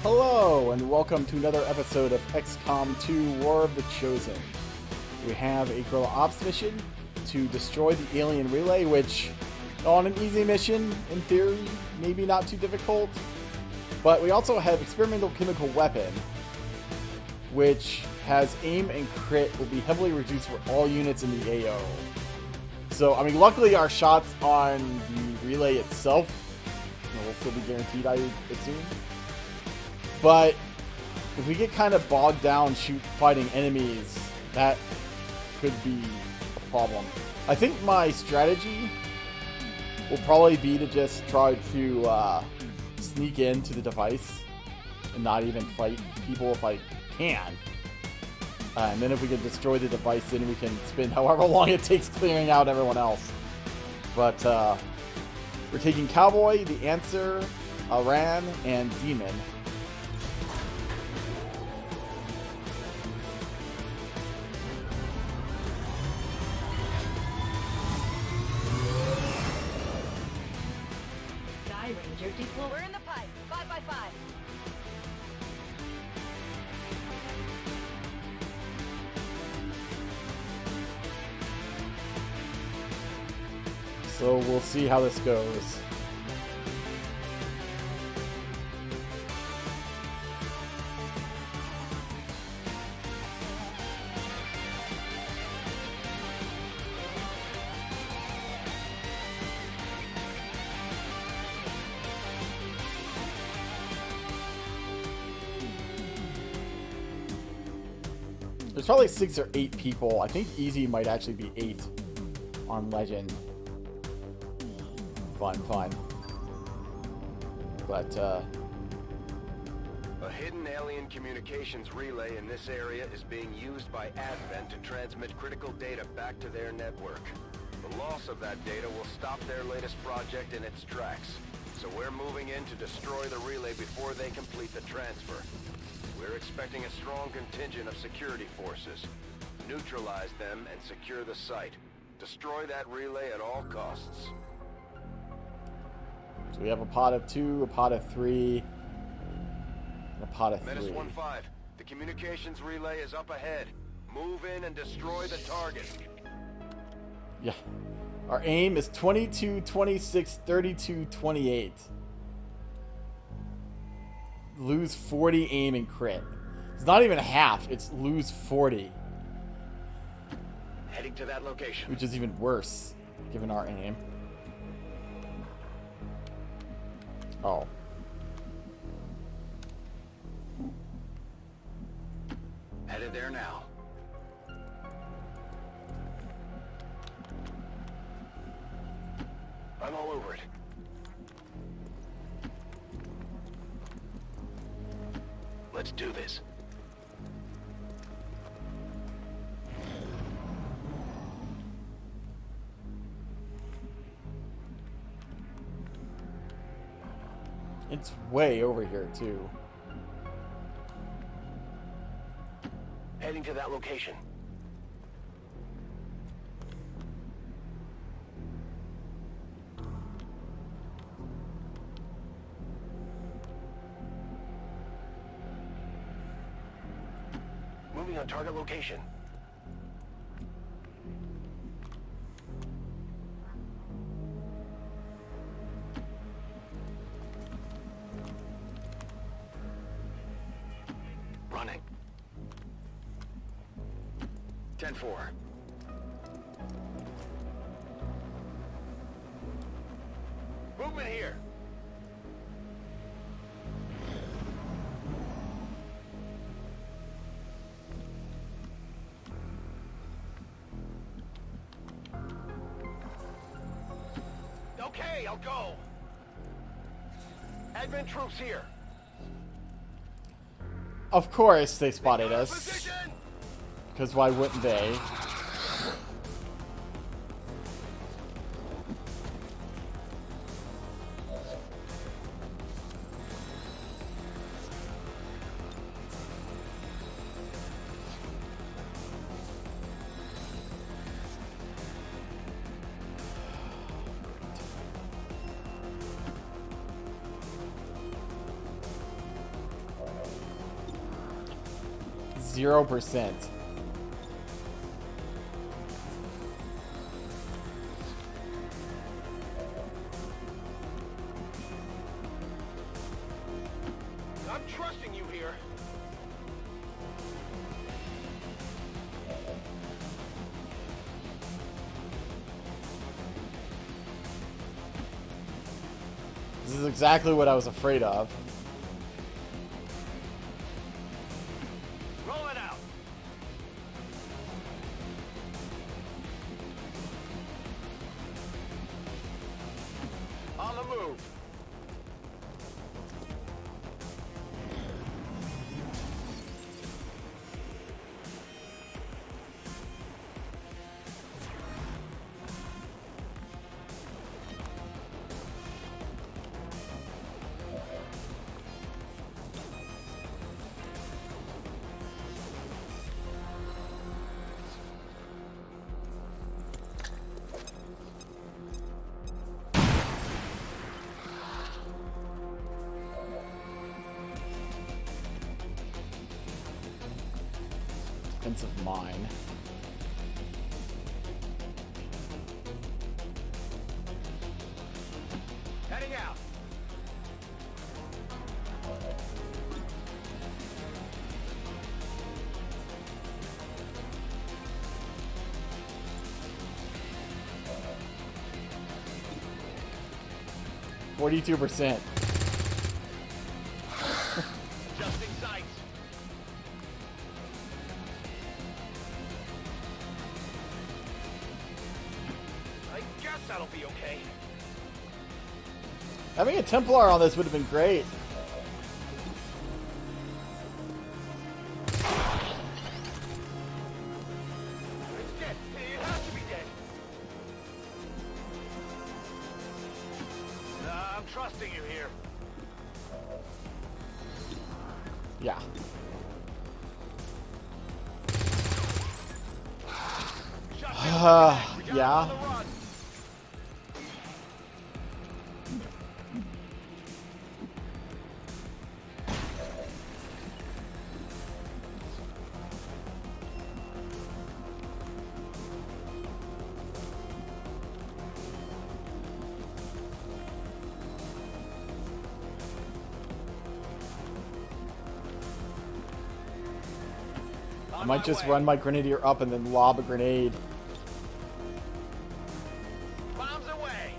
Hello, and welcome to another episode of XCOM 2 War of the Chosen. We have a Guerilla Ops mission to destroy the alien relay, which, on an easy mission, in theory, maybe not too difficult. But we also have Experimental Chemical Weapon, which has aim and crit will be heavily reduced for all units in the AO. So, I mean, luckily our shots on the relay itself will still be guaranteed, I assume. But if we get kind of bogged down fighting enemies, that could be a problem. I think my strategy will probably be to just try to sneak into the device and not even fight people if I can. And then if we can destroy the device, then we can spend however long it takes clearing out everyone else. But we're taking Cowboy, the Answer, Aran, and Demon. We're in the pipe. 5x5. So we'll see how this goes. There's probably 6 or 8 people. I think easy might actually be 8 on Legend. Fine. But, A hidden alien communications relay in this area is being used by Advent to transmit critical data back to their network. The loss of that data will stop their latest project in its tracks. So we're moving in to destroy the relay before they complete the transfer. We're expecting a strong contingent of security forces. Neutralize them and secure the site. Destroy that relay at all costs. so we have a pot of 2, a pot of 3, and a pot of 3. Menace 1-5, the communications relay is up ahead. Move in and destroy the target. Yeah. Our aim is 22, 26, 32, 28. Lose 40 aim and crit. It's not even half, it's lose 40. Heading to that location. Which is even worse, given our aim. Oh. Headed there now. I'm all over it. Let's do this. It's way over here, too. Heading to that location. Moving on target location. Running. 10-4. Movement here. Okay, I'll go. Advent troops here. Of course they spotted us. Because why wouldn't they? 0%. I'm trusting you here. This is exactly what I was afraid of. Roll it out. On the move. Defensive mine. Heading out. %. Adjusting sights. I guess that'll be okay. Having a Templar on this would have been great. It's dead. It has to be dead. I'm trusting you here. Yeah. Yeah. I might just run my Grenadier up and then lob a grenade. Bombs away.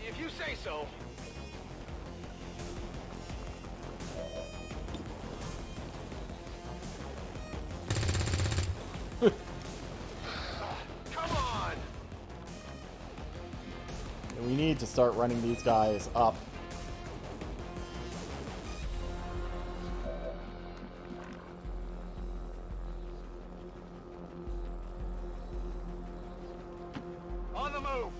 If you say so. Come on. We need to start running these guys up. On the move.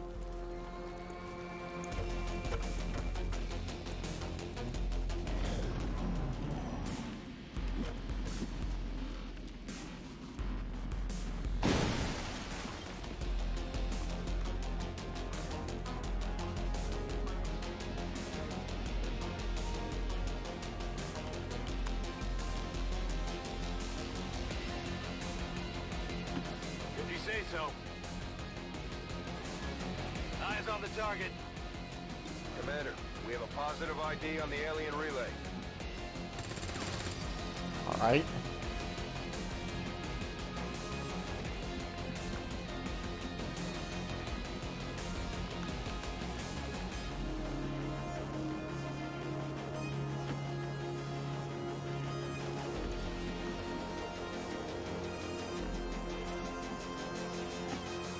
If you say so. Eyes on the target. Commander, we have a positive ID on the alien relay. All right.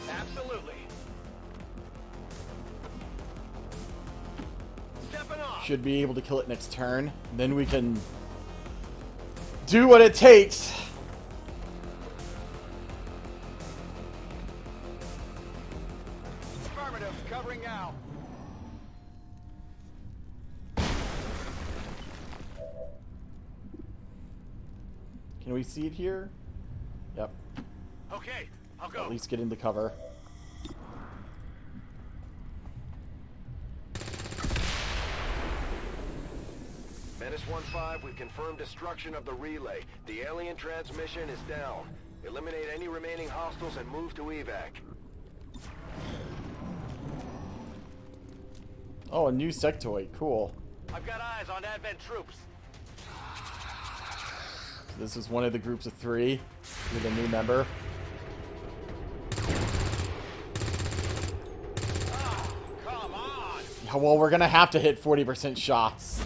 Absolutely. Stepping off. Should be able to kill it next turn. Then we can do what it takes. Can we see it here? Yep. Okay, I'll go. At least get into cover. Menace 1-5, we've confirmed destruction of the relay. The alien transmission is down. Eliminate any remaining hostiles and move to evac. Oh, a new sectoid. Cool. I've got eyes on Advent troops. This is one of the groups of 3 with a new member. Oh, come on! Yeah, well, we're gonna have to hit 40% shots.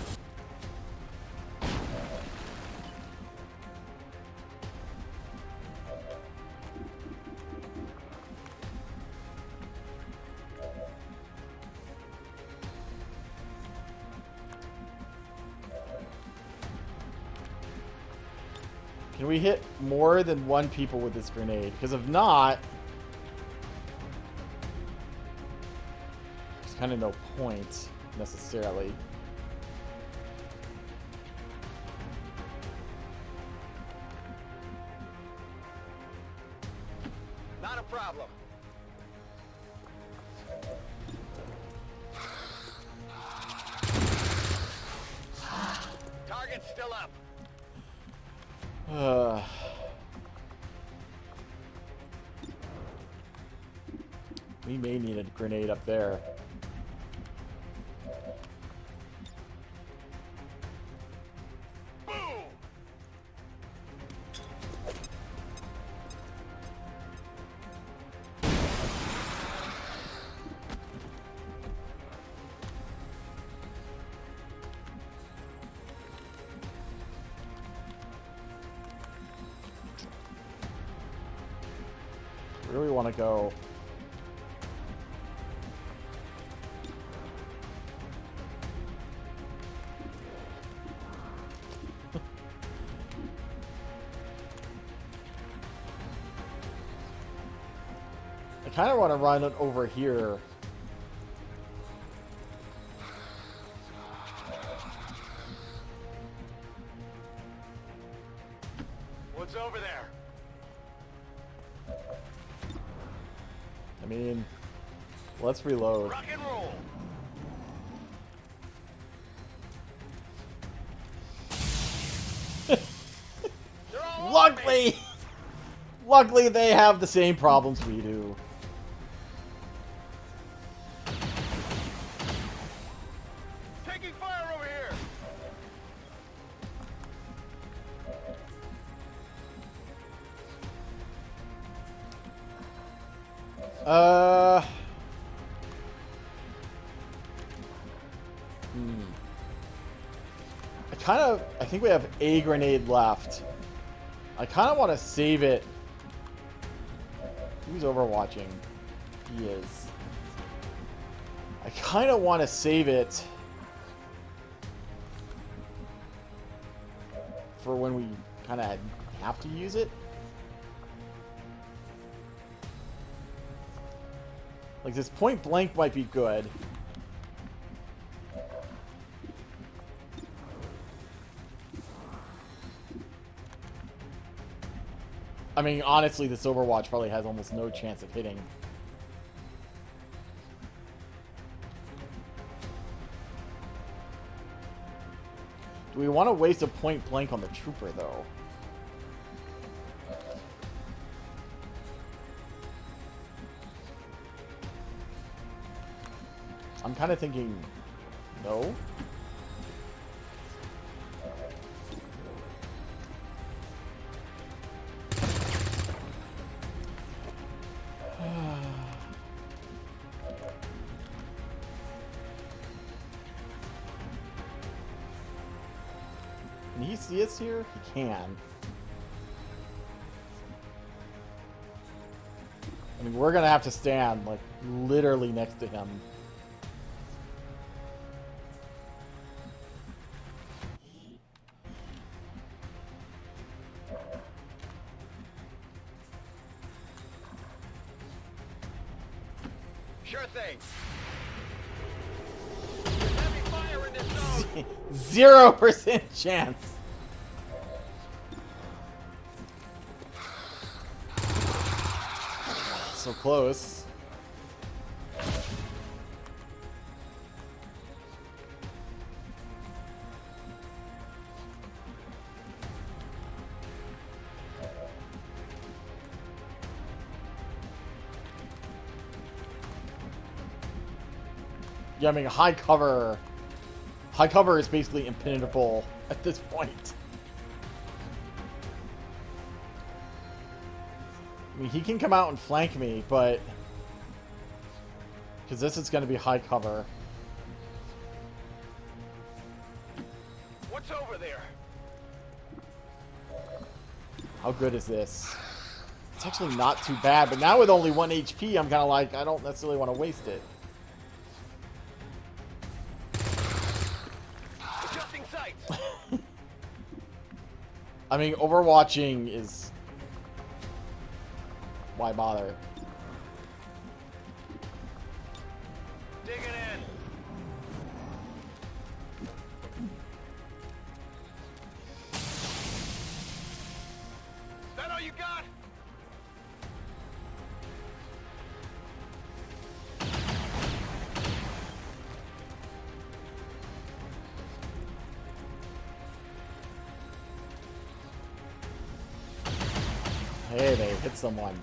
Can we hit more than 1 people with this grenade? Because if not, there's kind of no point, necessarily. Not a problem. Target's still up. We may need a grenade up there. Boom! Where do we want to go? I kind of want to run it over here. What's over there? I mean, let's reload. Rock and roll. They're all on me. Luckily they have the same problems we do. Taking fire over here. I think we have a grenade left. I kind of want to save it. Who's overwatching? He is. I kind of want to save it for when we kind of have to use it. Like, this point blank might be good. I mean, honestly, this Overwatch probably has almost no chance of hitting. Do we want to waste a point blank on the trooper, though? I'm kind of thinking no. Can he see us here? He can. I mean, we're gonna have to stand, like, literally next to him. Sure thing. There's heavy fire in this zone. 0% chance. So close. Yeah, I mean, high cover is basically impenetrable at this point. I mean, he can come out and flank me, but because this is going to be high cover. What's over there? How good is this? It's actually not too bad, but now with only 1 HP, I'm kind of like, I don't necessarily want to waste it. Adjusting sights. I mean, overwatching is... why bother? Digging in. Is that all you got? Hey, they hit someone.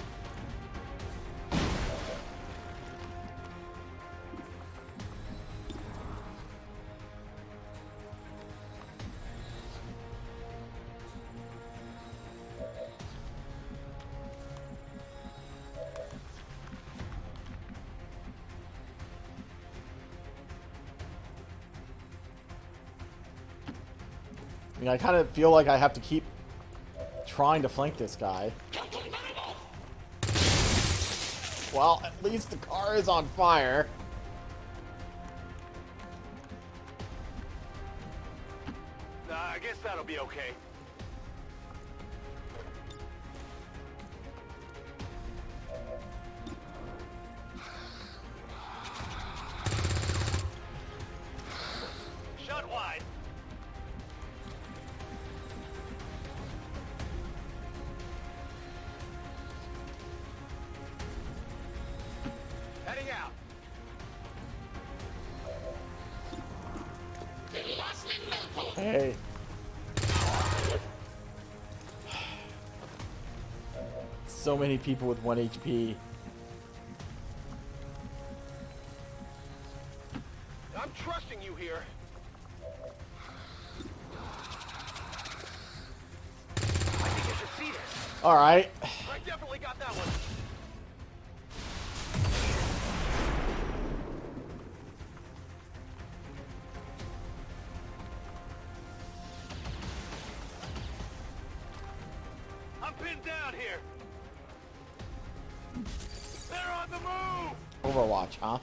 I mean, I kind of feel like I have to keep trying to flank this guy. Well, at least the car is on fire. I guess that'll be okay. Shot wide. Heading out. Hey. So many people with 1 HP. I'm trusting you here. I think I should see this. Alright. I definitely got that one. I'm pinned down here. They're on the move. Overwatch, huh?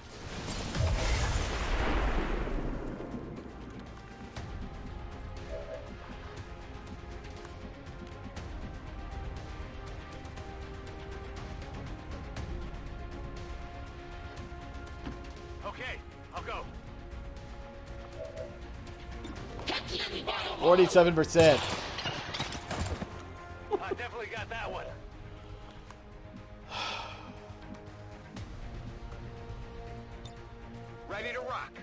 Okay, I'll go. 47%. I definitely got that one. Ready to rock.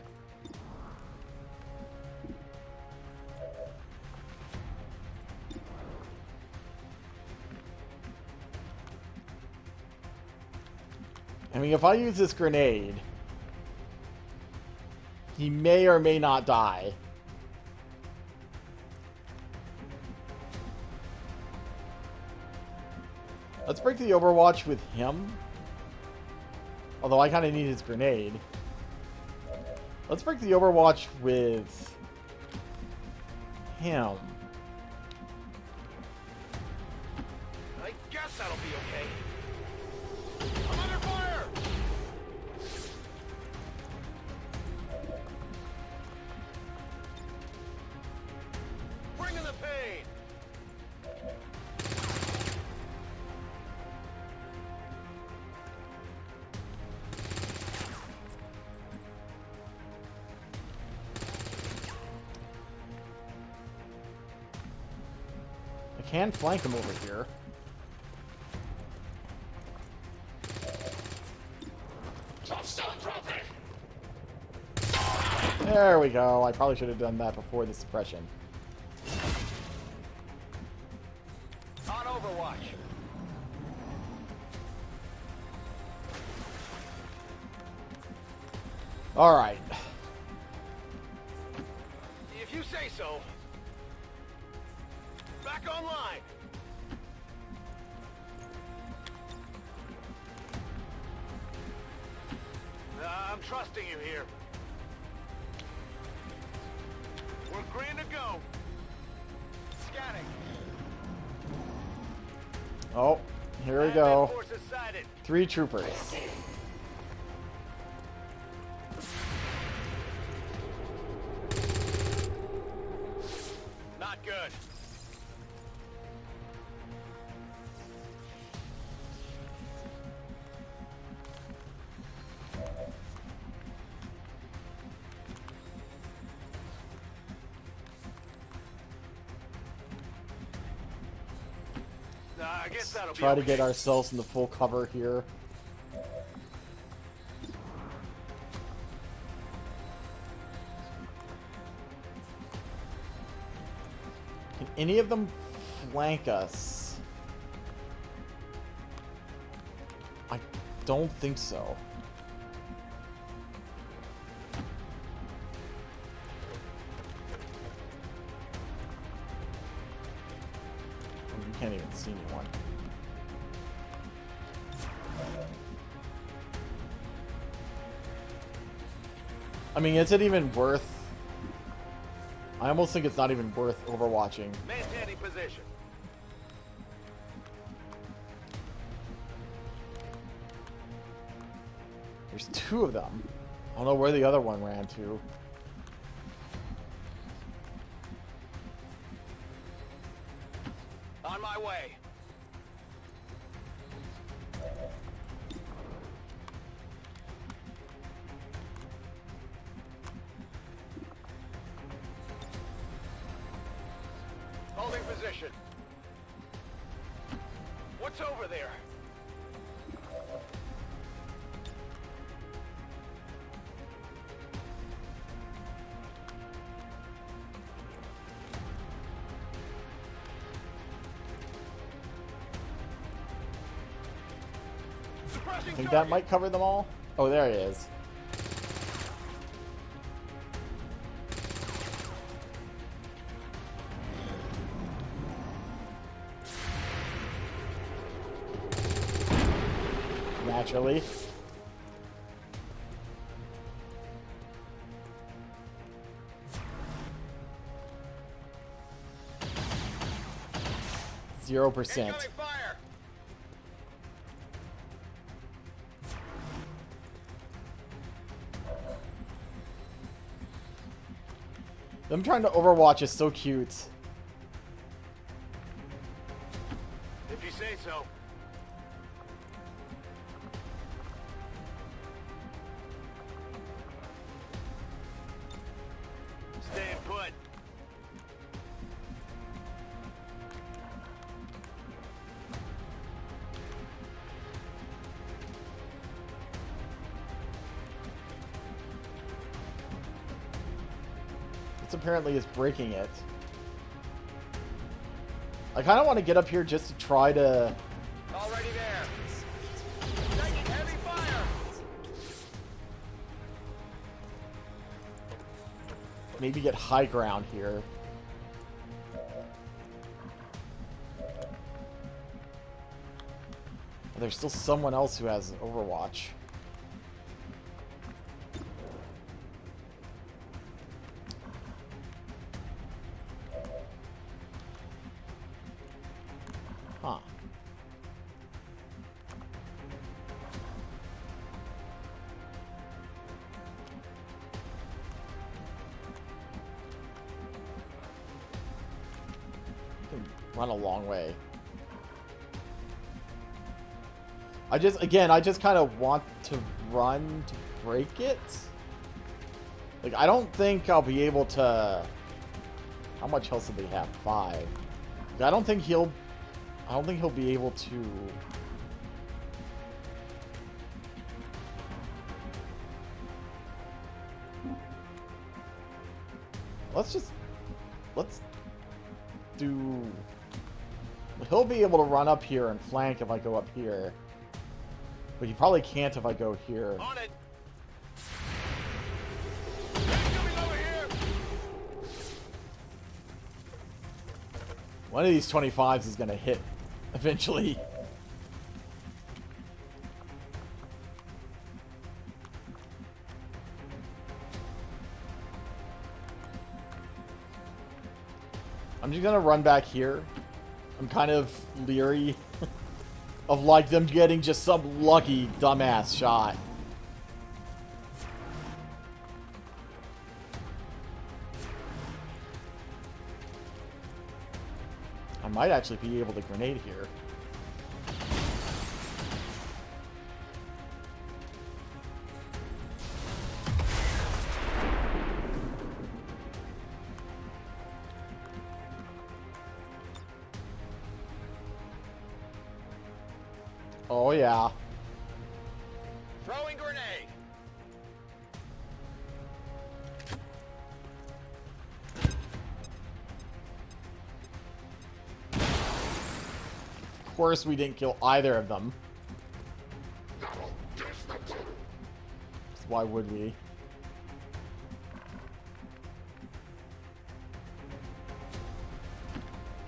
I mean, if I use this grenade, he may or may not die. Let's break the Overwatch with him. Although I kind of need his grenade. Let's break the Overwatch with him. I guess that'll be okay. I'm under fire! Bringing the pain! I can flank him over here. There we go. I probably should have done that before the suppression. On Overwatch. Alright. If you say so. Back online. I'm trusting you here. We're green to go. Scanning. Oh, here we go. Forces sighted. 3 troopers. Not good. I guess that'll Try be to get ourselves in the full cover here. Can any of them flank us? I don't think so. You can't even see anyone. I mean, is it even worth... I almost think it's not even worth overwatching. Maintaining position. There's 2 of them. I don't know where the other one ran to. On my way. Holding position. What's over there? I think that might cover them all. Oh, there he is. Naturally. %. Incoming fire. Them trying to overwatch is so cute. If you say so. Stay put. This apparently is breaking it. I kind of want to get up here just to try to... Already there. Taking heavy fire. maybe get high ground here. There's still someone else who has Overwatch. Huh. Can run a long way. I just kind of want to run to break it. Like, I don't think I'll be able to... How much health did they have? 5. I don't think he'll be able to... Let's do... He'll be able to run up here and flank if I go up here. But he probably can't if I go here. On it. Coming over here. One of these 25s is going to hit eventually. I'm just going to run back here. I'm kind of leery of like them getting just some lucky dumbass shot. I might actually be able to grenade here. Oh yeah. Throwing grenade. Of course we didn't kill either of them. Why would we?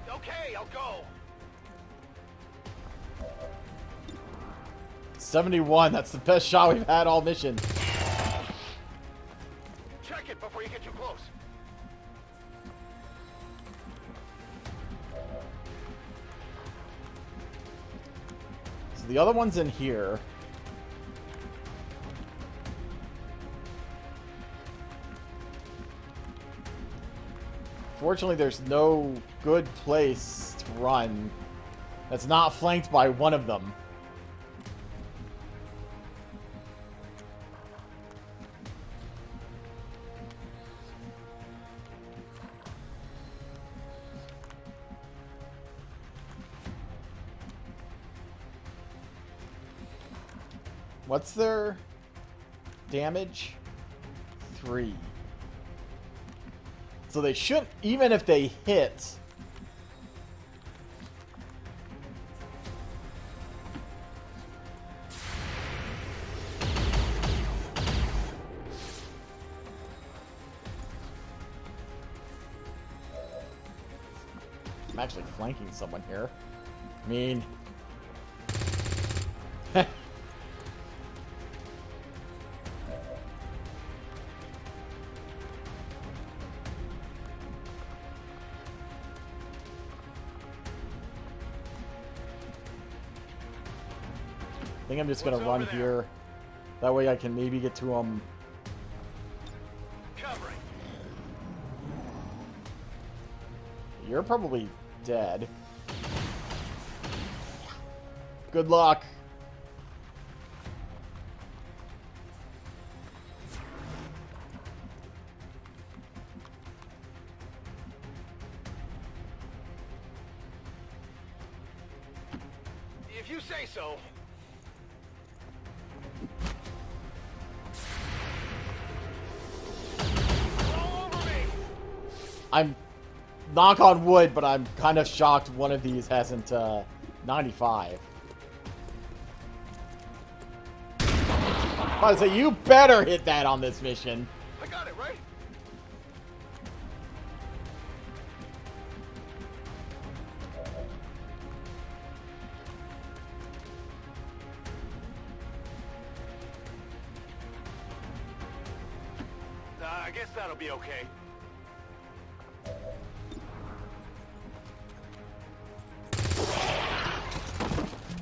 Okay, I'll go. 71, that's the best shot we've had all mission. Check it before you get too close. So the other one's in here. Fortunately, there's no good place to run that's not flanked by one of them. What's their damage? 3. So they shouldn't, even if they hit. I'm actually flanking someone here. I mean... I think I'm just gonna run here. That way I can maybe get to him. Covering. You're probably dead. Good luck. If you say so. I'm, knock on wood, but I'm kind of shocked one of these hasn't, 95. I was say, you better hit that on this mission. I got it, right? I guess that'll be okay.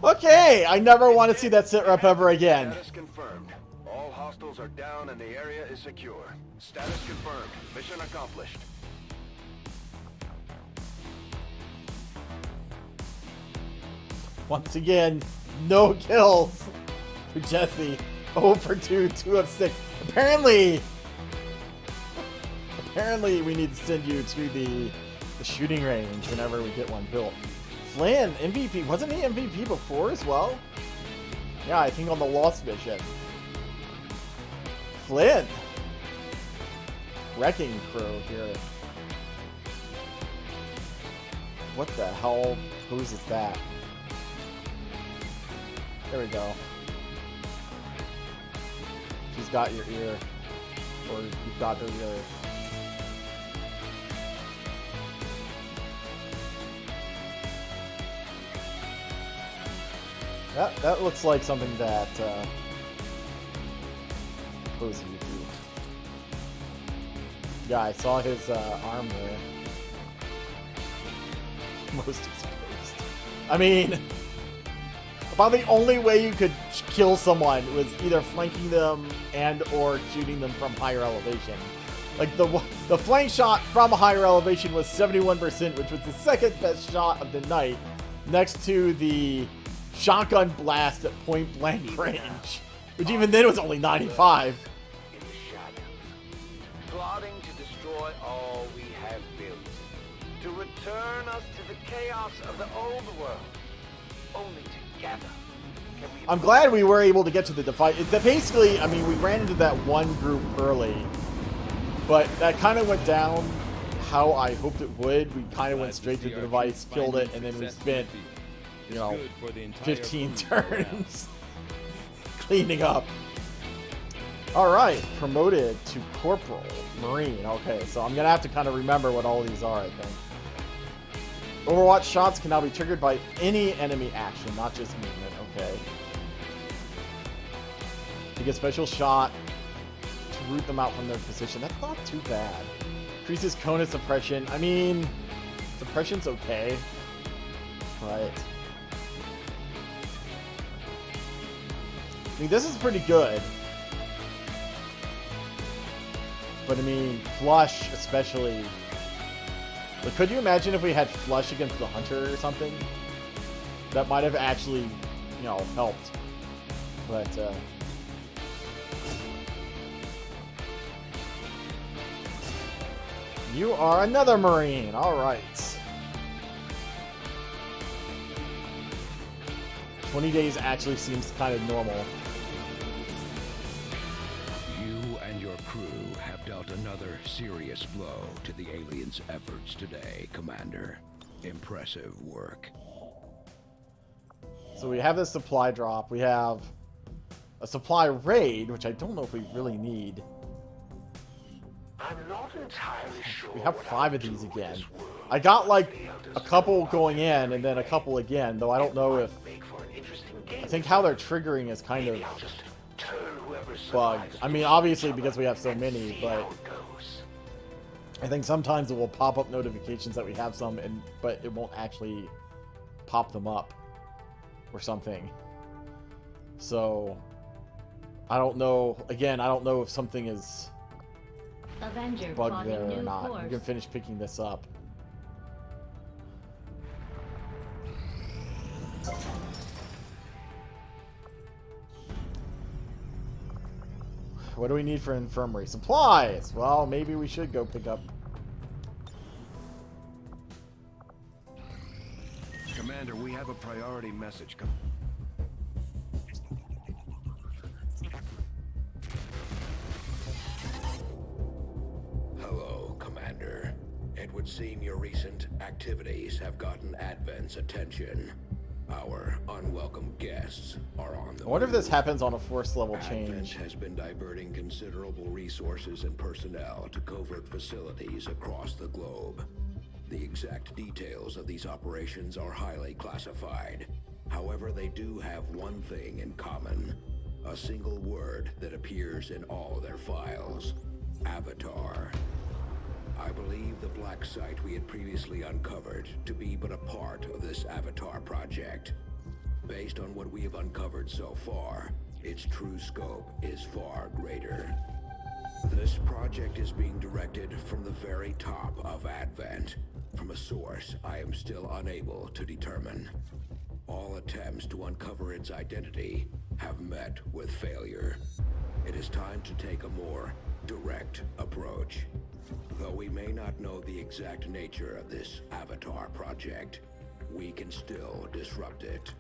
Okay, I never want to see that sit rep ever again. Status confirmed. All hostiles are down and the area is secure. Status confirmed. Mission accomplished. Once again, no kills for Jesse. 0 for 2, 2 of 6. Apparently we need to send you to the shooting range whenever we get one built. Flynn, MVP. Wasn't he MVP before as well? Yeah, I think on the Lost mission. Flynn. wrecking crew here. What the hell pose is that? There we go. She's got your ear. Or you've got her ear. That looks like something that Posey would do. Yeah, I saw his arm there. Most exposed. I mean, about the only way you could kill someone was either flanking them and or shooting them from higher elevation. Like the flank shot from higher elevation was 71%, which was the second best shot of the night, next to the shotgun blast at point blank range, which even then was only 95. In the shadows, plotting to destroy all we have built, to return us to the chaos of the old world. Only together can we. I'm glad we were able to get to the device. Basically, I mean, we ran into that one group early, but that kind of went down how I hoped it would. We kind of went straight to the device, killed it, and then we spent, you know, 15 turns cleaning up. All right, promoted to Corporal Marine. Okay, so I'm gonna have to kind of remember what all these are, I think. Overwatch shots can now be triggered by any enemy action, not just movement. Okay. You get special shot to root them out from their position. That's not too bad. Increases cone of suppression. I mean, suppression's okay. Right. I mean, this is pretty good. But I mean, flush especially. But could you imagine if we had flush against the hunter or something? That might have actually, you know, helped. But, you are another Marine. All right. 20 days actually seems kind of normal. You and your crew have dealt another serious blow to the aliens' efforts today, Commander. Impressive work. So we have this supply drop. We have a supply raid, which I don't know if we really need. I'm not entirely sure. We have 5 of these again. I got like a couple going in and then a couple again, though I don't know if... I think how they're triggering is kind of bugged. I mean, obviously because we have so many, but I think sometimes it will pop up notifications that we have some, but it won't actually pop them up or something. So I don't know. Again, I don't know if something is Avenger bugged there or new not. course. You can finish picking this up. What do we need for infirmary? Supplies! Well, maybe we should go pick up. Commander, we have a priority message. Hello, Commander. It would seem your recent activities have gotten Advent's attention. Our unwelcome guests are on the I wonder if this move. happens on a force level Advent change. has been diverting considerable resources and personnel to covert facilities across the globe. The exact details of these operations are highly classified. However, they do have one thing in common. A single word that appears in all their files. Avatar. I believe the black site we had previously uncovered to be but a part of this Avatar project. Based on what we have uncovered so far, its true scope is far greater. This project is being directed from the very top of Advent, from a source I am still unable to determine. All attempts to uncover its identity have met with failure. It is time to take a more direct approach. Though we may not know the exact nature of this Avatar project, we can still disrupt it.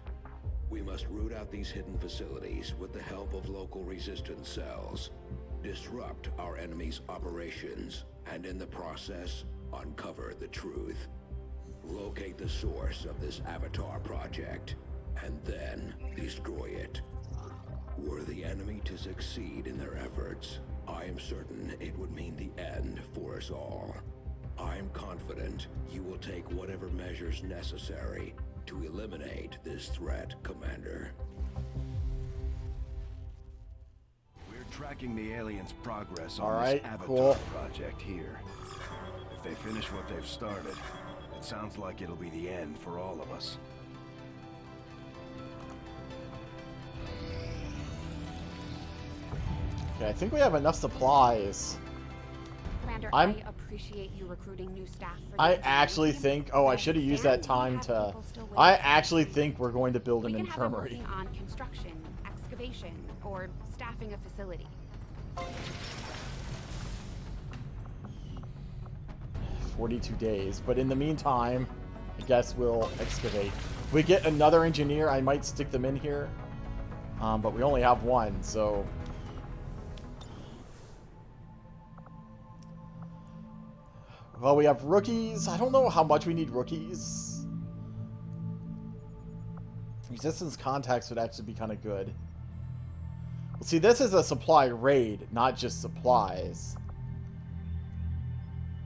We must root out these hidden facilities with the help of local resistance cells. disrupt our enemy's operations, and in the process, uncover the truth. Locate the source of this Avatar project, and then destroy it. Were the enemy to succeed in their efforts, I am certain it would mean the end for us all. I am confident you will take whatever measures necessary to eliminate this threat, Commander. We're tracking the aliens' progress All on right, this Avatar cool. project here. If they finish what they've started, it sounds like it'll be the end for all of us. Okay, I think we have enough supplies. Commander, I'm- I appreciate you recruiting new staff for the I engineering actually team. think... Oh, I should have used that understand we time have to... people still waiting I for actually us. think we're going to build an We can have them infirmary. working on construction, excavation, or staffing a facility. 42 days, but in the meantime, I guess we'll excavate. If we get another engineer, I might stick them in here. But we only have one, so... Well, we have rookies. I don't know how much we need rookies. Resistance contacts would actually be kind of good. Well, see, this is a supply raid, not just supplies.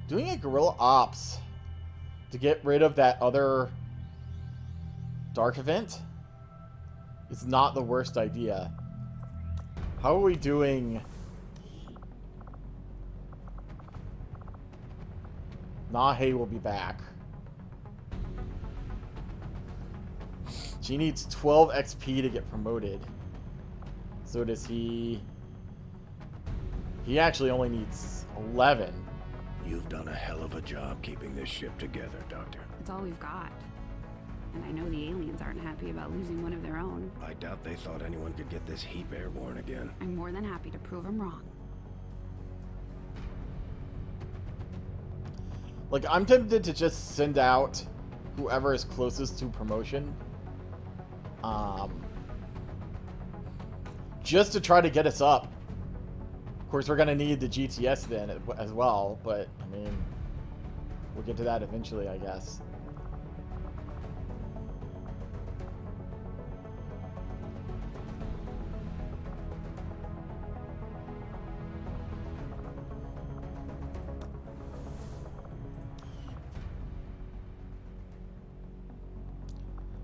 Doing a guerrilla ops to get rid of that other dark event is not the worst idea. How are we doing? Nahe will be back. She needs 12 XP to get promoted. So does he. He actually only needs 11. You've done a hell of a job keeping this ship together, Doctor. It's all we've got. And I know the aliens aren't happy about losing one of their own. I doubt they thought anyone could get this heap airborne again. I'm more than happy to prove them wrong. Like, I'm tempted to just send out whoever is closest to promotion. Just to try to get us up. Of course, we're going to need the GTS then as well, but, I mean, we'll get to that eventually, I guess.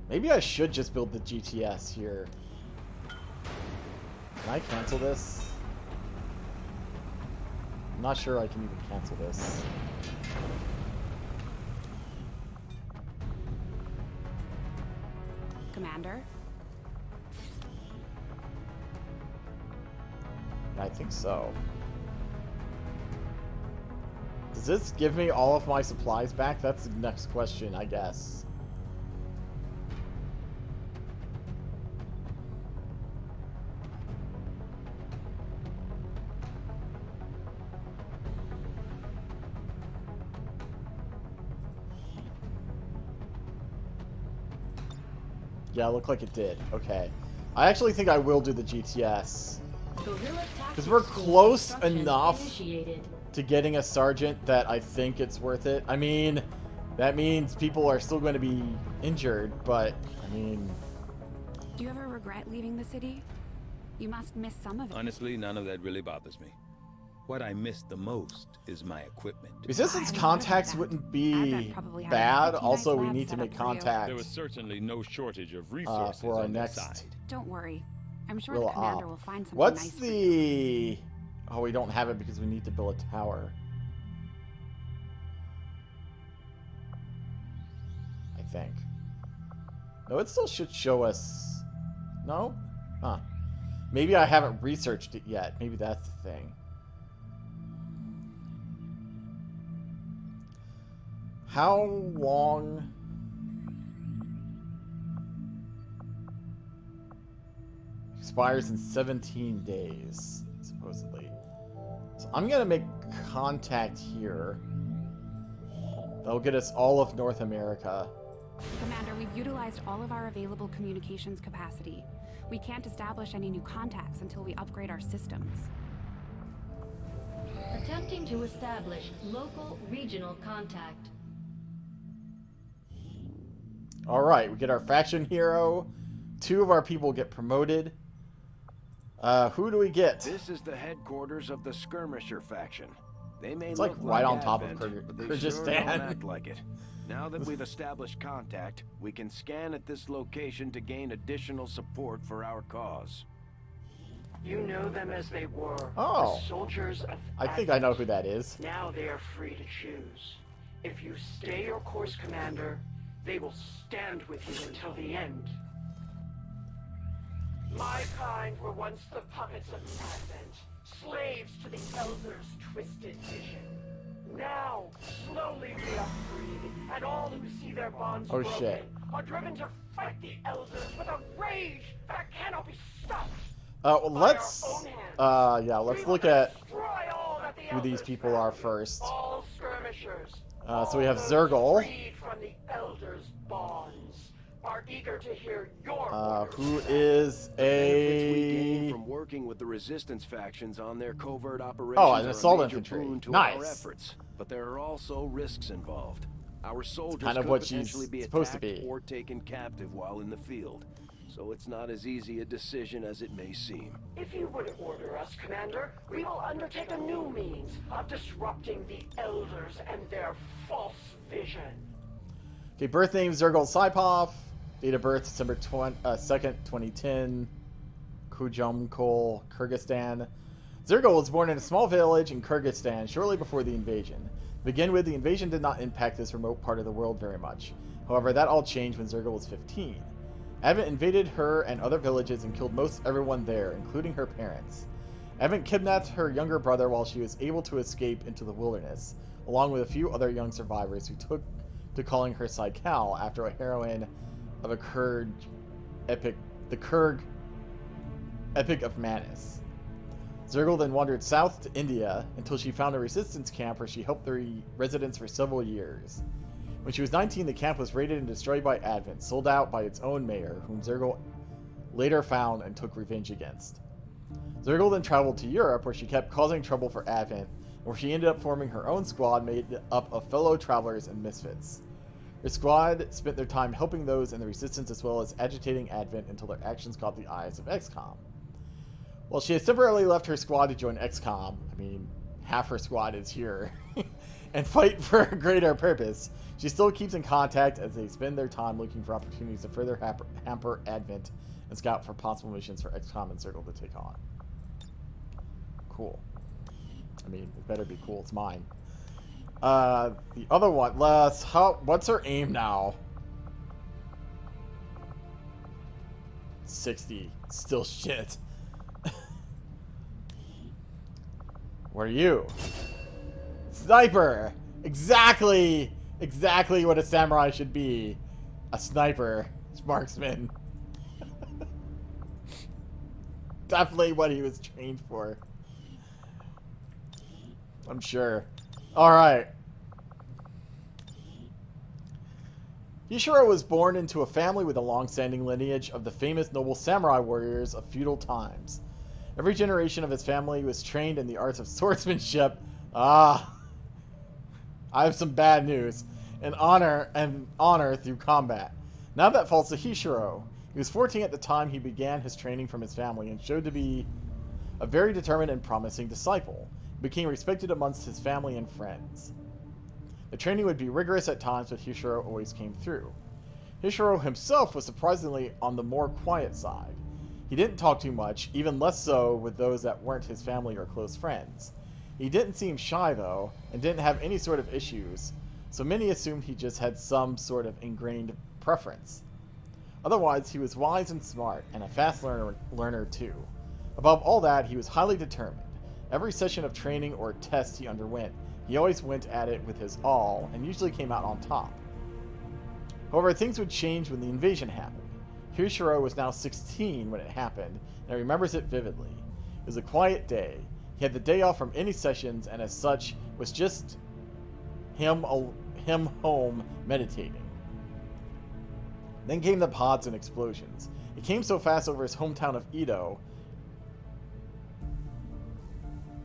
Maybe I should just build the GTS here. Can I cancel this? I'm not sure I can even cancel this. Commander? I think so. Does this give me all of my supplies back? That's the next question, I guess. Yeah, it looked like it did. Okay. I actually think I will do the GTS. Because we're close enough to getting a sergeant that I think it's worth it. I mean, that means people are still going to be injured, but, I mean... Do you ever regret leaving the city? You must miss some of it. Honestly, none of that really bothers me. What I miss the most is my equipment. Resistance I contacts wouldn't wouldn't be Advent probably had bad. a pretty Also, nice we lab need to set make up for you. contact There was certainly no shortage of resources for our on next... that side. Don't worry. I'm sure Guerrilla the commander op. will find something What's nice for you. the... Oh, we don't have it because we need to build a tower. I think. No, it still should show us... No? Huh. Maybe I haven't researched it yet. Maybe that's the thing. How long... Expires in 17 days, supposedly. So I'm going to make contact here. That'll get us all of North America. Commander, we've utilized all of our available communications capacity. We can't establish any new contacts until we upgrade our systems. Attempting to establish local regional contact. Alright, we get our faction hero. 2 of our people get promoted. Who do we get? This is the headquarters of the Skirmisher faction. They may It's look like right on top of Advent, but they Kyrgyzstan. sure don't act like it. Now that we've established contact, we can scan at this location to gain additional support for our cause. You know them as they were. Oh. The soldiers of I think I know who that is. Now they are free to choose. If you stay your course, Commander, they will stand with you until the end. My kind were once the puppets of Advent, slaves to the Elder's twisted vision. Now, slowly we are freed, and all who see their bonds broken are driven to fight the Elders with a rage that cannot be stopped. Well, let's look at who these people are first. All skirmishers, So we have Zergal, freed from the Elders' bonds, are eager to hear your who is Benefits we gain a... from working with the resistance factions on their covert operations Oh, an are a assault major infantry. boon to Nice. our efforts, but there are also risks involved. Our soldiers kind of could what she's potentially be supposed to attacked be. or taken captive while in the field, so it's not as easy a decision as it may seem. If you would order us, Commander, we will undertake a new means of disrupting the Elders and their false vision. Okay, birth name Zergal Saipov. Date of birth December 2nd, 2010. Kujumkol, Kyrgyzstan. Zergal was born in a small village in Kyrgyzstan shortly before the invasion. To begin with, the invasion did not impact this remote part of the world very much. However, that all changed when Zergal was 15. Advent invaded her and other villages and killed most everyone there, including her parents. Advent kidnapped her younger brother while she was able to escape into the wilderness, along with a few other young survivors who took to calling her Saikal after a heroine of a Kurg epic, the Kurg Epic of Manus. Zergal then wandered south to India until she found a resistance camp where she helped the residents for several years. When she was 19, the camp was raided and destroyed by Advent, sold out by its own mayor, whom Zergal later found and took revenge against. Zergal then traveled to Europe, where she kept causing trouble for Advent, and where she ended up forming her own squad made up of fellow travelers and misfits. Her squad spent their time helping those in the resistance as well as agitating Advent until their actions caught the eyes of XCOM. While she has temporarily left her squad to join XCOM, I mean, half her squad is here, and fight for a greater purpose, she still keeps in contact as they spend their time looking for opportunities to further hamper Advent and scout for possible missions for XCOM and Zergal to take on. Cool. I mean, it better be cool. It's mine. The other one, what's her aim now? 60. Still shit. What are you? Sniper! Exactly what a samurai should be. A sniper. Marksman. Definitely what he was trained for. I'm sure. Alright. Yishiro was born into a family with a long-standing lineage of the famous noble samurai warriors of feudal times. Every generation of his family was trained in the arts of swordsmanship. I have some bad news. And honor through combat. Now that falls to Hishiro. He was 14 at the time he began his training from his family and showed to be a very determined and promising disciple. He became respected amongst his family and friends. The training would be rigorous at times, but Hishiro always came through. Hishiro himself was surprisingly on the more quiet side. He didn't talk too much, even less so with those that weren't his family or close friends. He didn't seem shy, though, and didn't have any sort of issues, so many assumed he just had some sort of ingrained preference. Otherwise, he was wise and smart, and a fast learner too. Above all that, he was highly determined. Every session of training or test he underwent, he always went at it with his all, and usually came out on top. However, things would change when the invasion happened. Hishiro was now 16 when it happened, and remembers it vividly. It was a quiet day. He had the day off from any sessions, and as such, was just him home meditating. Then came the pods and explosions. It came so fast over his hometown of Edo.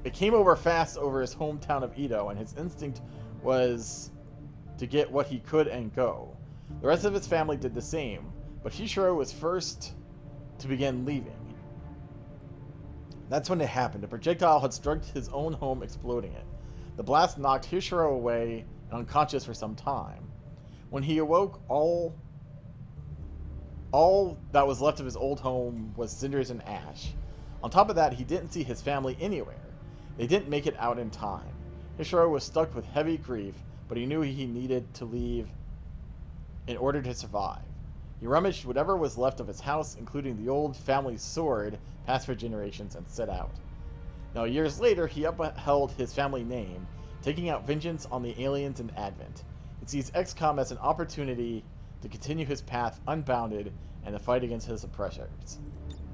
it came over fast over his hometown of Edo, and his instinct was to get what he could and go. The rest of his family did the same, but Hishiro was first to begin leaving. That's when it happened. A projectile had struck his own home, exploding it. The blast knocked Hishiro away and unconscious for some time. When he awoke, all that was left of his old home was cinders and ash. On top of that, he didn't see his family anywhere. They didn't make it out in time. Hishiro was stuck with heavy grief, but he knew he needed to leave in order to survive. He rummaged whatever was left of his house, including the old family sword, passed for generations, and set out. Now, years later, he upheld his family name, taking out vengeance on the aliens in Advent. He sees XCOM as an opportunity to continue his path unbounded and to fight against his oppressors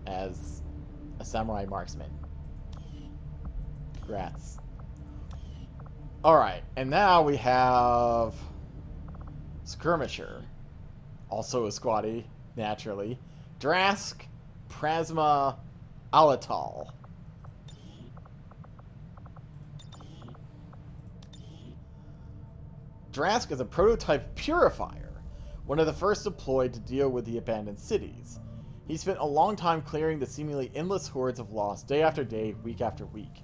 as a samurai marksman. Congrats. Alright, and now we have Skirmisher. Also a squatty, naturally. Drask, Prasma, Alatal. Drask is a prototype purifier, one of the first deployed to deal with the abandoned cities. He spent a long time clearing the seemingly endless hordes of lost day after day, week after week.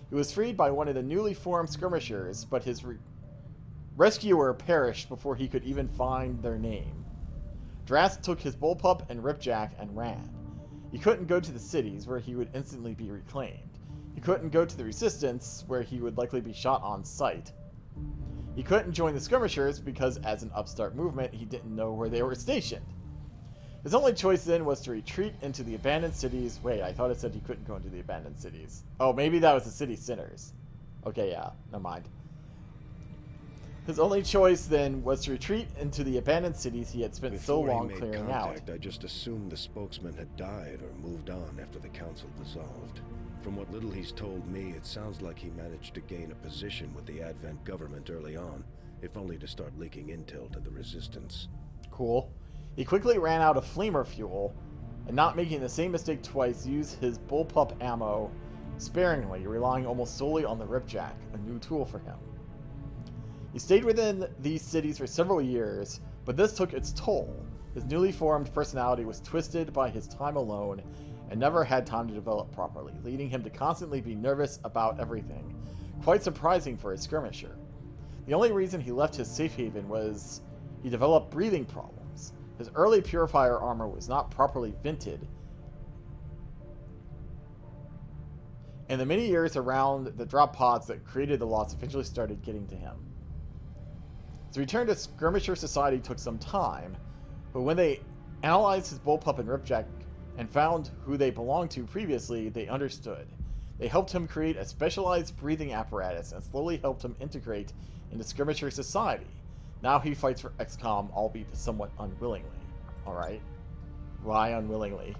He was freed by one of the newly formed skirmishers, but his rescuer perished before he could even find their name. Drask took his bullpup and ripjack and ran. He couldn't go to the cities, where he would instantly be reclaimed. He couldn't go to the Resistance, where he would likely be shot on sight. He couldn't join the skirmishers because, as an upstart movement, he didn't know where they were stationed. His only choice then was to retreat into the abandoned cities. Wait, I thought it said he couldn't go into the abandoned cities. Oh, maybe that was the city centers. Okay, yeah, never mind. His only choice then was to retreat into the abandoned cities he had spent so long clearing out. I just assumed the spokesman had died or moved on after the council dissolved. From what little he's told me, it sounds like he managed to gain a position with the Advent government early on, if only to start leaking intel to the Resistance. Cool. He quickly ran out of flamer fuel, and not making the same mistake twice, used his bullpup ammo sparingly, relying almost solely on the ripjack, a new tool for him. He stayed within these cities for several years, but this took its toll. His newly formed personality was twisted by his time alone and never had time to develop properly, leading him to constantly be nervous about everything. Quite surprising for a skirmisher. The only reason he left his safe haven was he developed breathing problems. His early purifier armor was not properly vented, and the many years around the drop pods that created the loss eventually started getting to him. His return to Skirmisher Society took some time, but when they analyzed his bullpup and ripjack and found who they belonged to previously, they understood. They helped him create a specialized breathing apparatus and slowly helped him integrate into Skirmisher Society. Now he fights for XCOM, albeit somewhat unwillingly. Alright. Why unwillingly?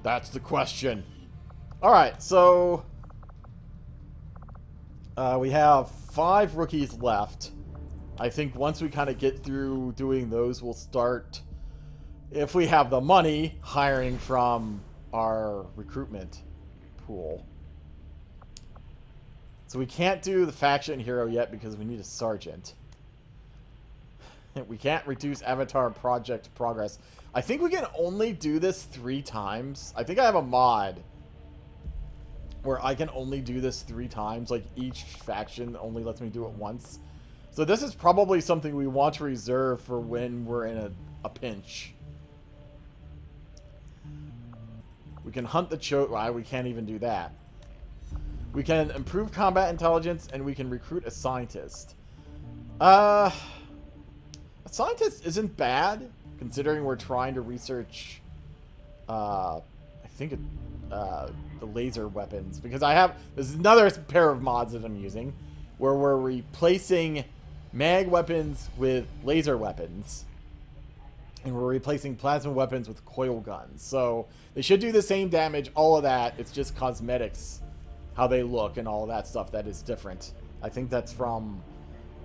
That's the question. Alright, so we have 5 rookies left. I think once we kind of get through doing those, we'll start, if we have the money, hiring from our recruitment pool. So we can't do the faction hero yet because we need a sergeant. We can't reduce avatar project progress. I think we can only do this 3 times. I think I have a mod where I can only do this 3 times. Like, each faction only lets me do it once. So this is probably something we want to reserve for when we're in a pinch. We can hunt the well, we can't even do that. We can improve combat intelligence, and we can recruit a scientist. A scientist isn't bad, considering we're trying to research, I think, the laser weapons. Because this is another pair of mods that I'm using, where we're replacing mag weapons with laser weapons. And we're replacing plasma weapons with coil guns. So they should do the same damage, all of that. It's just cosmetics, how they look and all of that stuff that is different. I think that's from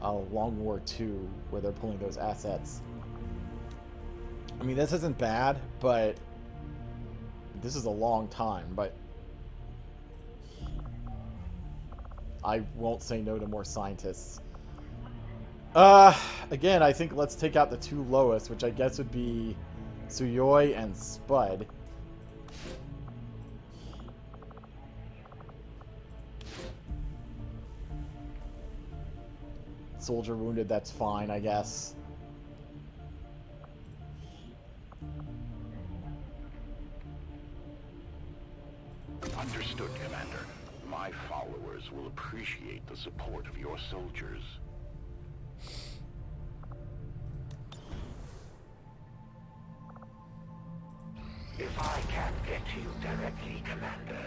Long War II, where they're pulling those assets. I mean, this isn't bad, but this is a long time. But I won't say no to more scientists. Again, I think let's take out the two lowest, which I guess would be Suyoi and Spud. Soldier wounded, that's fine, I guess. Understood, Commander. My followers will appreciate the support of your soldiers. If I can't get to you directly, Commander,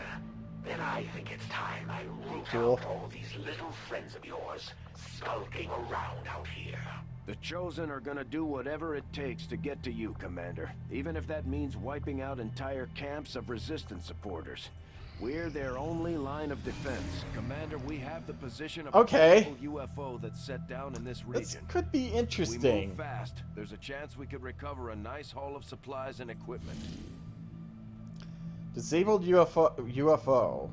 then I think it's time I root out all these little friends of yours skulking around out here. The Chosen are gonna do whatever it takes to get to you, Commander. Even if that means wiping out entire camps of Resistance supporters. We're their only line of defense. Commander, we have the position of a powerful UFO that's set down in this region. This could be interesting. We move fast. There's a chance we could recover a nice haul of supplies and equipment. Disabled UFO.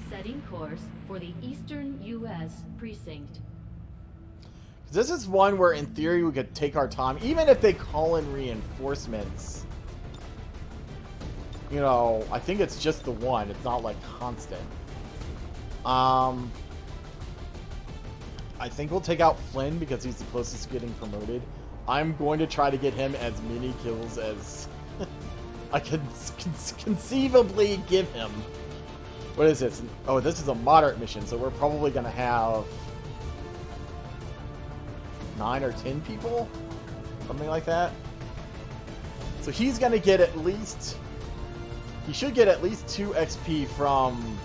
Setting course for the Eastern U.S. precinct. This is one where, in theory, we could take our time. Even if they call in reinforcements, you know, I think it's just the one. It's not, like, constant. I think we'll take out Flynn because he's the closest to getting promoted. I'm going to try to get him as many kills as I could conceivably give him. What is this? Oh, this is a moderate mission, so we're probably going to have 9 or 10 people? Something like that. So he's going to get at least... He should get at least 2 XP from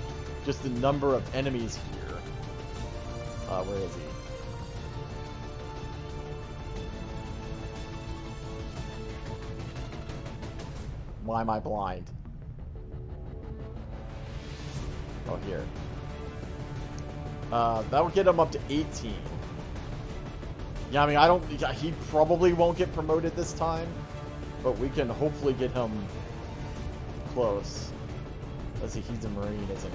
just the number of enemies here. Where is he? Why am I blind? Oh, here. That would get him up to 18. Yeah, I mean, I don't... He probably won't get promoted this time, but we can hopefully get him close. Let's see, he's a Marine, isn't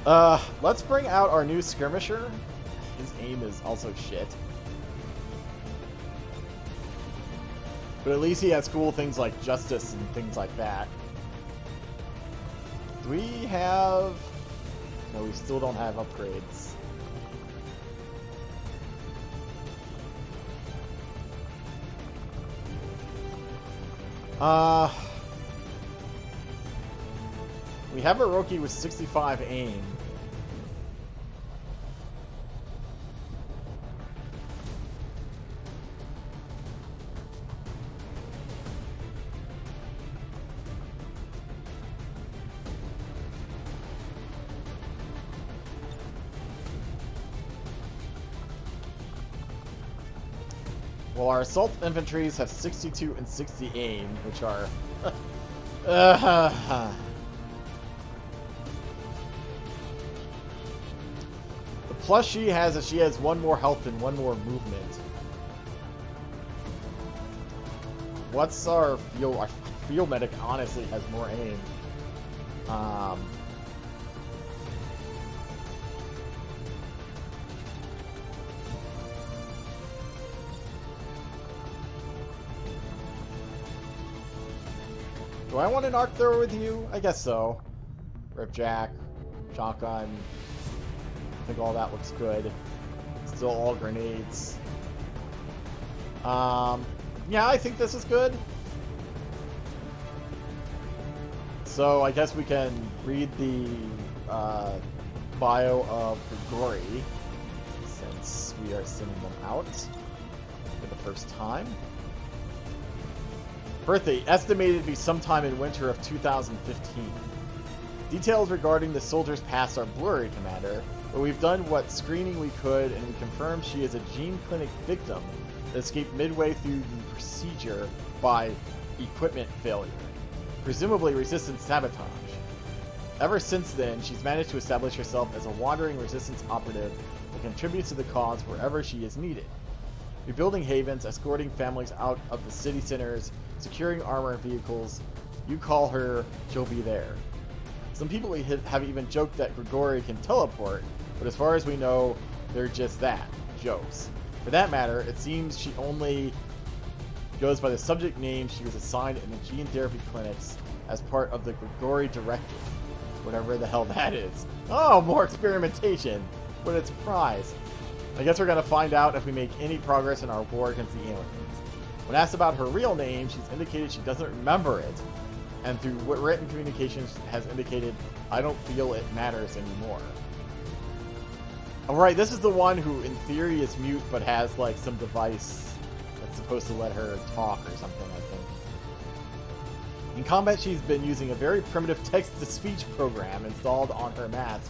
he? Let's bring out our new skirmisher. His aim is also shit. But at least he has cool things like justice and things like that. Do we have... No, we still don't have upgrades. We have a Roki with 65 aim. Well, our assault infantries have 62 and 60 aim, which are... The plus she has is she has 1 more health and 1 more movement. What's our field? Our field medic honestly has more aim. Do I want an arc thrower with you? I guess so. Ripjack, shotgun. I think all that looks good. Still all grenades. Yeah, I think this is good. So I guess we can read the bio of Grigori, since we are sending them out for the first time. Birthday, estimated to be sometime in winter of 2015. Details regarding the soldier's past are blurry, Commander, but we've done what screening we could, and we confirmed she is a gene clinic victim that escaped midway through the procedure by equipment failure, presumably resistance sabotage. Ever since then, she's managed to establish herself as a wandering resistance operative that contributes to the cause wherever she is needed. Rebuilding havens, escorting families out of the city centers, securing armor and vehicles. You call her, she'll be there. Some people have even joked that Grigori can teleport, but as far as we know, they're just that, jokes. For that matter, it seems she only goes by the subject name she was assigned in the gene therapy clinics as part of the Grigori Directive. Whatever the hell that is. Oh, more experimentation! What a surprise. I guess we're going to find out if we make any progress in our war against the aliens. When asked about her real name, she's indicated she doesn't remember it, and through written communications has indicated, I don't feel it matters anymore. Alright, this is the one who in theory is mute, but has like some device that's supposed to let her talk or something, I think. In combat, she's been using a very primitive text-to-speech program installed on her mask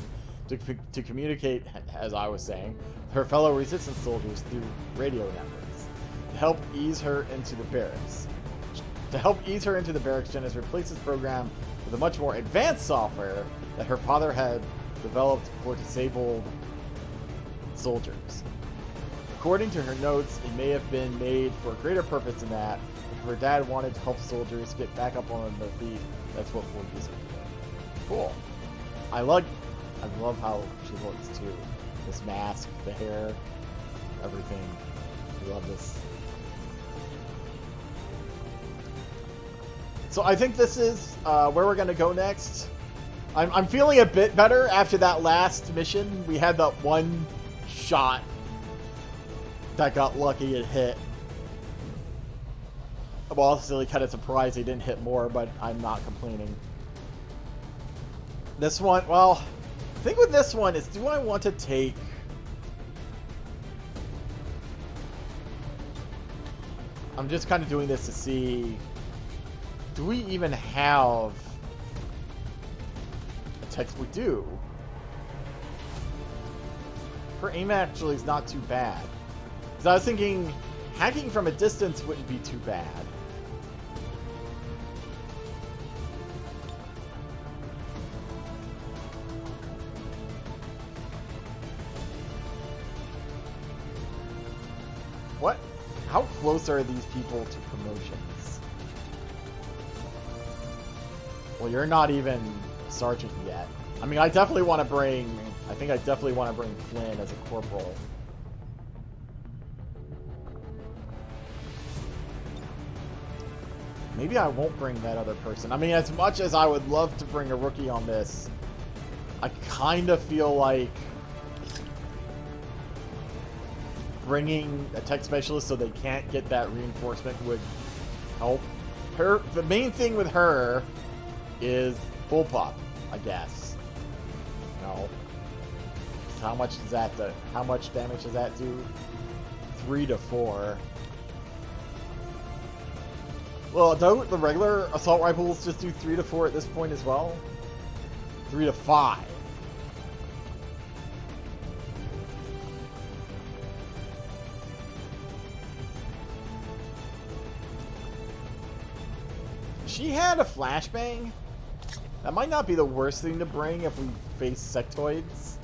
to communicate, as I was saying, with her fellow resistance soldiers through radio networks. To help ease her into the barracks. Jen has replaced this program with a much more advanced software that her father had developed for disabled soldiers. According to her notes, it may have been made for a greater purpose than that. If her dad wanted to help soldiers get back up on their feet, that's what we'll use it for. Cool. I love how she looks too. This mask, the hair, everything. I love this. So I think this is where we're going to go next. I'm feeling a bit better after that last mission. We had that one shot that got lucky and hit. I'm also kind of surprised he didn't hit more, but I'm not complaining. This one, well, the thing with this one is, do I want to take... I'm just kind of doing this to see... Do we even have a text? We do. Her aim actually is not too bad. Because I was thinking hacking from a distance wouldn't be too bad. What? How close are these people to promotions? Well, you're not even sergeant yet. I mean, I definitely want to bring... I think I definitely want to bring Flynn as a corporal. Maybe I won't bring that other person. I mean, as much as I would love to bring a rookie on this, I kind of feel like bringing a tech specialist so they can't get that reinforcement would help. The main thing with her is bullpup, I guess. You know, so how much does that do? How much damage does that do? 3 to 4. Well, don't the regular assault rifles just do 3 to 4 at this point as well? 3 to 5. She had a flashbang. That might not be the worst thing to bring if we face sectoids.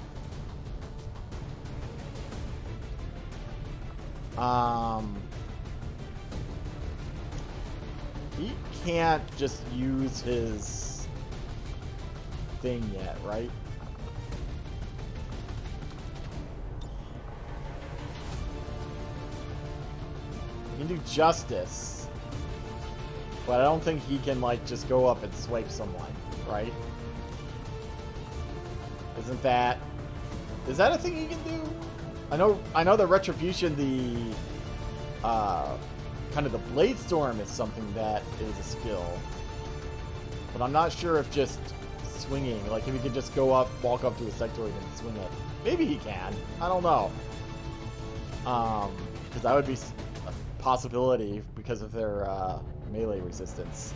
He can't just use his thing yet, right? He can do justice. But I don't think he can, like, just go up and swipe someone, right? Isn't that... Is that a thing he can do? I know the Retribution, the... kind of the Blade Storm is something that is a skill. But I'm not sure if just swinging, like if he could just go up, walk up to a sectoid and swing it. Maybe he can. I don't know. Because that would be a possibility because of their, melee resistance.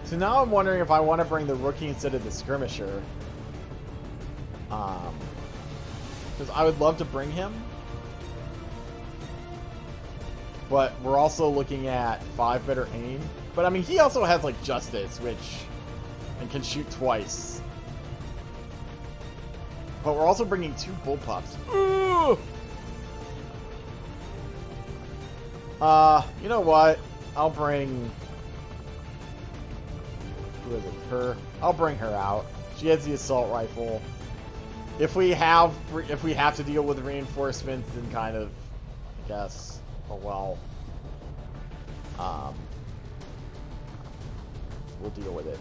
So now I'm wondering if I want to bring the rookie instead of the skirmisher. Because I would love to bring him. But we're also looking at 5 better aim. But I mean, he also has like justice, which... and can shoot twice. But we're also bringing 2 bullpups. Ooh! You know what? I'll bring... Who is it? Her? I'll bring her out. She has the assault rifle. If we have to deal with reinforcements, then kind of, I guess, oh well. We'll deal with it.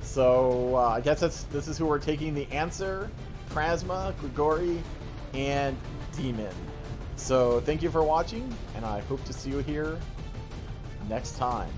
So, I guess this is who we're taking the answer. Plasma, Grigori, and Demon. So, thank you for watching, and I hope to see you here next time.